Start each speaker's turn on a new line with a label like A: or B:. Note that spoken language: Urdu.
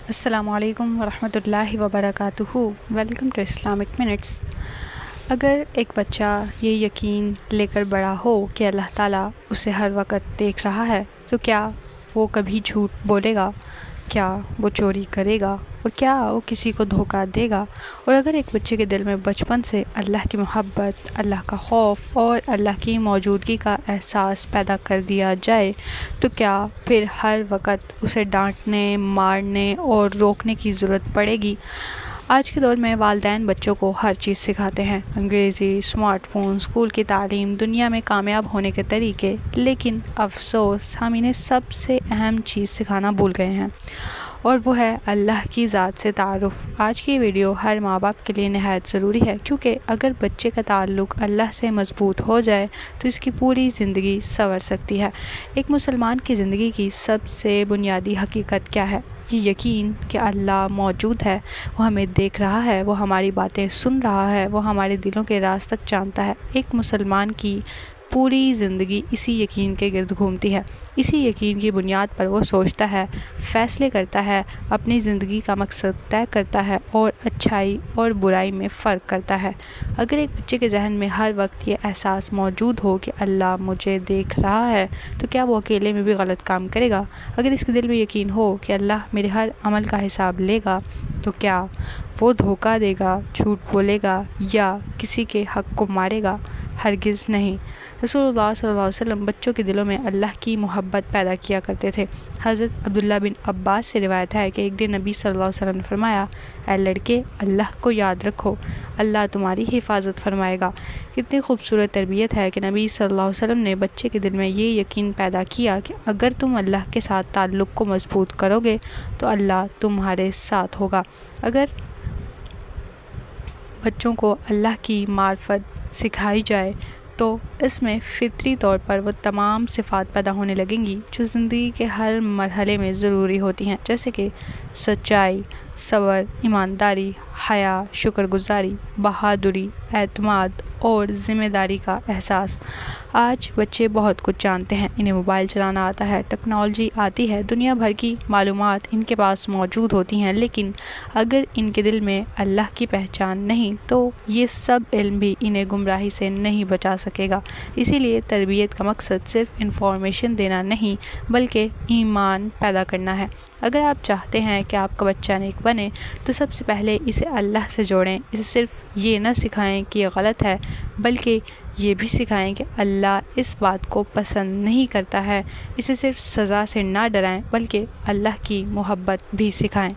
A: السلام علیکم ورحمۃ اللہ وبرکاتہ۔ Welcome to Islamic minutes. اگر ایک بچہ یہ یقین لے کر بڑا ہو کہ اللہ تعالیٰ اسے ہر وقت دیکھ رہا ہے تو کیا وہ کبھی جھوٹ بولے گا؟ کیا وہ چوری کرے گا؟ اور کیا وہ کسی کو دھوکہ دے گا؟ اور اگر ایک بچے کے دل میں بچپن سے اللہ کی محبت، اللہ کا خوف اور اللہ کی موجودگی کا احساس پیدا کر دیا جائے تو کیا پھر ہر وقت اسے ڈانٹنے، مارنے اور روکنے کی ضرورت پڑے گی؟ آج کے دور میں والدین بچوں کو ہر چیز سکھاتے ہیں، انگریزی، اسمارٹ فون، اسکول کی تعلیم، دنیا میں کامیاب ہونے کے طریقے، لیکن افسوس ہم انہیں سب سے اہم چیز سکھانا بھول گئے ہیں، اور وہ ہے اللہ کی ذات سے تعارف۔ آج کی ویڈیو ہر ماں باپ کے لیے نہایت ضروری ہے، کیونکہ اگر بچے کا تعلق اللہ سے مضبوط ہو جائے تو اس کی پوری زندگی سنور سکتی ہے۔ ایک مسلمان کی زندگی کی سب سے بنیادی حقیقت کیا ہے؟ یہ یقین کہ اللہ موجود ہے، وہ ہمیں دیکھ رہا ہے، وہ ہماری باتیں سن رہا ہے، وہ ہمارے دلوں کے راز تک جانتا ہے۔ ایک مسلمان کی پوری زندگی اسی یقین کے گرد گھومتی ہے۔ اسی یقین کی بنیاد پر وہ سوچتا ہے، فیصلے کرتا ہے، اپنی زندگی کا مقصد طے کرتا ہے اور اچھائی اور برائی میں فرق کرتا ہے۔ اگر ایک بچے کے ذہن میں ہر وقت یہ احساس موجود ہو کہ اللہ مجھے دیکھ رہا ہے تو کیا وہ اکیلے میں بھی غلط کام کرے گا؟ اگر اس کے دل میں یقین ہو کہ اللہ میرے ہر عمل کا حساب لے گا تو کیا وہ دھوکہ دے گا، جھوٹ بولے گا یا کسی کے حق کو مارے گا؟ ہرگز نہیں۔ رسول اللہ صلی اللہ علیہ وسلم بچوں کے دلوں میں اللہ کی محبت پیدا کیا کرتے تھے۔ حضرت عبداللہ بن عباس سے روایت ہے کہ ایک دن نبی صلی اللہ علیہ وسلم نے فرمایا، اے لڑکے، اللہ کو یاد رکھو، اللہ تمہاری حفاظت فرمائے گا۔ کتنی خوبصورت تربیت ہے کہ نبی صلی اللہ علیہ وسلم نے بچے کے دل میں یہ یقین پیدا کیا کہ اگر تم اللہ کے ساتھ تعلق کو مضبوط کرو گے تو اللہ تمہارے ساتھ ہوگا۔ اگر بچوں کو اللہ کی معرفت سکھائی جائے تو اس میں فطری طور پر وہ تمام صفات پیدا ہونے لگیں گی جو زندگی کے ہر مرحلے میں ضروری ہوتی ہیں، جیسے کہ سچائی، صبر، ایمانداری، حیا، شکر گزاری، بہادری، اعتماد اور ذمہ داری کا احساس۔ آج بچے بہت کچھ جانتے ہیں، انہیں موبائل چلانا آتا ہے، ٹیکنالوجی آتی ہے، دنیا بھر کی معلومات ان کے پاس موجود ہوتی ہیں، لیکن اگر ان کے دل میں اللہ کی پہچان نہیں تو یہ سب علم بھی انہیں گمراہی سے نہیں بچا سکے گا۔ اسی لیے تربیت کا مقصد صرف انفارمیشن دینا نہیں بلکہ ایمان پیدا کرنا ہے۔ اگر آپ چاہتے ہیں کہ آپ کا بچہ نیک بنے تو سب سے پہلے اسے اللہ سے جوڑیں۔ اسے صرف یہ نہ سکھائیں کہ یہ غلط ہے، بلکہ یہ بھی سکھائیں کہ اللہ اس بات کو پسند نہیں کرتا ہے۔ اسے صرف سزا سے نہ ڈرائیں بلکہ اللہ کی محبت بھی سکھائیں۔